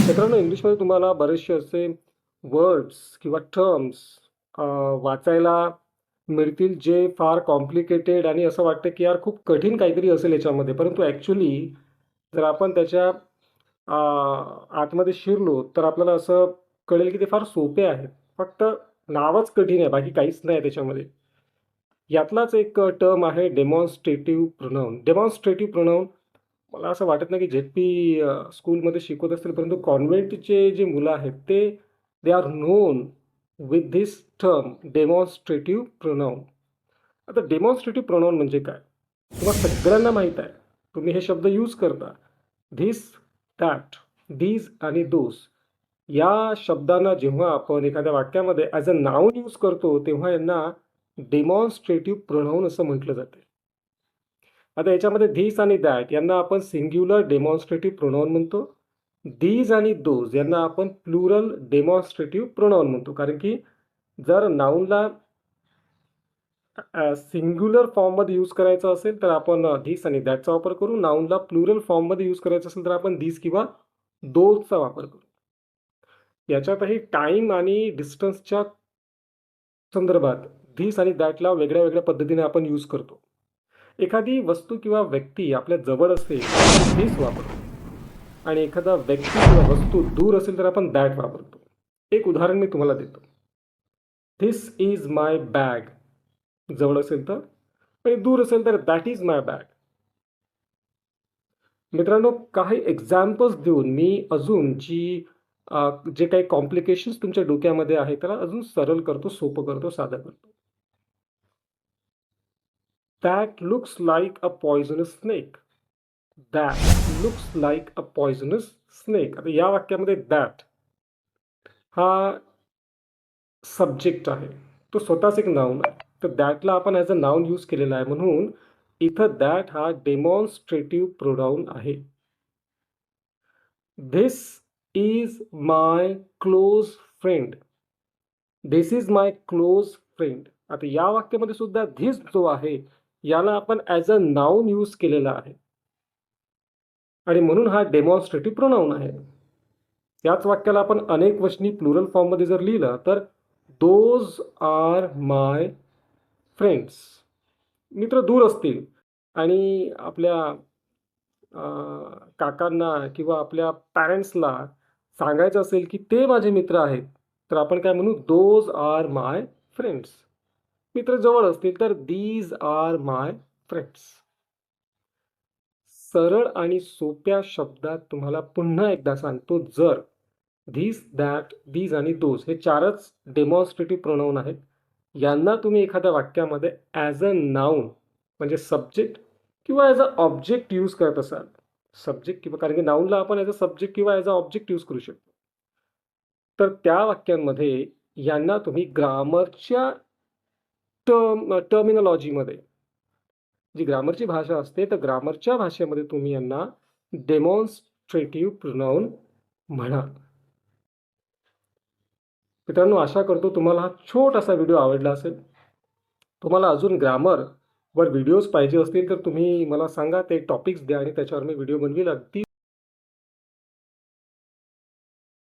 मित्रांनो, इंग्लिशमध्ये तुम्हाला बरेचसे असे वर्ड्स किंवा टर्म्स वाचायला मिळतील, जे फार कॉम्प्लिकेटेड आणि असं वाटतं की यार खूप कठीण काहीतरी असेल याच्यामध्ये. परंतु ॲक्चुअली जर आपण त्याच्या आतमध्ये शिरलो, तर आपल्याला असं कळेल की ते फार सोपे आहेत. फक्त नावच कठीण आहे, बाकी काहीच नाही त्याच्यामध्ये. यातलाच एक टर्म आहे डेमॉन्स्ट्रेटिव्ह प्रोनाउन. डेमॉन्स्ट्रेटिव्ह प्रोनाउन मला असं वाटत नाही की झेड-पी स्कूलमध्ये शिकवत असतील, परंतु कॉन्व्हेंटचे जे मुलं आहेत ते they are non with this term demonstrative pronoun. आता डेमॉन्स्ट्रेटिव्ह प्रोनाउन म्हणजे काय? तुम्हाला सगळ्यांना माहीत आहे. तुम्ही हे शब्द यूज करता. धिस, दॅट, दीज आणि दोज या शब्दांना जेव्हा आपण एखाद्या वाक्यामध्ये ॲज अ नाऊन यूज करतो, तेव्हा यांना डेमॉन्स्ट्रेटिव्ह प्रोनाउन असं म्हटलं जाते. आता याच्यामध्ये धिस आणि दॅट यांना आपण सिंग्युलर डेमॉन्स्ट्रेटिव्ह प्रोनाउन म्हणतो. दीज आणि दोज यांना आपण प्लुरल डेमॉन्स्ट्रेटिव्ह प्रोनाउन म्हणतो. कारण की जर नाऊनला सिंग्युलर फॉर्ममध्ये यूज करायचं असेल तर आपण धिस आणि दॅटचा वापर करू. नाऊनला प्लुरल फॉर्ममध्ये यूज करायचं असेल तर आपण धिस किंवा दोजचा वापर करू. याच्यातही टाईम आणि डिस्टन्सच्या संदर्भात धिस आणि दॅटला वेगळ्या वेगळ्या पद्धतीने आपण यूज करतो. एखादी वस्तू किंवा व्यक्ती आपल्या जवळ असेल तर आपण धिस वापरतो आणि एखादा व्यक्ती किंवा वस्तू दूर असेल तर आपण दॅट वापरतो. एक उदाहरण मी तुम्हाला देतो. धिस इज माय बॅग जवळ असेल तर, आणि दूर असेल तर दॅट इज माय बॅग. मित्रांनो, काही एक्झाम्पल्स देऊन मी अजून जे काही कॉम्प्लिकेशन्स तुमच्या डोक्यामध्ये आहेत त्याला अजून सरळ करतो, सोपं करतो, साधं करतो. That looks like a poisonous snake. That looks like a poisonous snake. आता या वाक्यामध्ये दॅट हा सब्जेक्ट आहे. तो स्वतःच एक नाऊन आहे. तर दॅटला आपण ॲज अ नाऊन यूज केलेला आहे, म्हणून इथं दॅट हा डेमॉन्स्ट्रेटिव्ह प्रोनाउन आहे. This is my close friend. This is my close friend. आता या वाक्यामध्ये सुद्धा धिस जो आहे याला आपण ॲज अ नाऊन यूज केलेला आहे आणि म्हणून हा डेमॉन्स्ट्रेटिव्ह प्रोनाउन आहे. याच वाक्याला आपण अनेक वचनी प्लुरल फॉर्ममध्ये जर लिहिलं तर दोज आर माय फ्रेंड्स. मित्र दूर असतील आणि आपल्या काकांना किंवा आपल्या पॅरेंट्सला सांगायचं असेल की ते माझे मित्र आहेत, तर आपण काय म्हणू? Those are my friends. मित्र जवळ असतील तर दीज आर माय फ्रेंड्स. सरळ आणि सोप्या शब्दात तुम्हाला पुन्हा एकदा सांगतो, जर धिस, दॅट, दीज आणि दोज हे चारच डेमॉन्स्ट्रेटिव्ह प्रोनाउन आहेत. यांना तुम्ही एखाद्या वाक्यामध्ये ॲज अ नाऊन म्हणजे सब्जेक्ट किंवा ॲज अ ऑब्जेक्ट यूज करत असाल. सब्जेक्ट किंवा, कारण की नाऊनला आपण ॲज अ सब्जेक्ट किंवा ॲज अ ऑब्जेक्ट यूज करू शकतो. तर त्या वाक्यांमध्ये यांना तुम्ही ग्रामरच्या टर्मिनॉलॉजीमध्ये, जी ग्रामरची भाषा असते, तर ग्रामरच्या भाषेमध्ये तुम्ही यांना डेमॉन्स्ट्रेटिव्ह प्रोनाउन म्हणा. मित्रांनो, आशा करतो तुम्हाला हा छोटासा व्हिडिओ आवडला असेल. तुम्हाला अजून ग्रामरवर व्हिडिओज पाहिजे असतील तर तुम्ही मला सांगा, ते टॉपिक्स द्या आणि त्याच्यावर मी व्हिडिओ बनवील. अगदी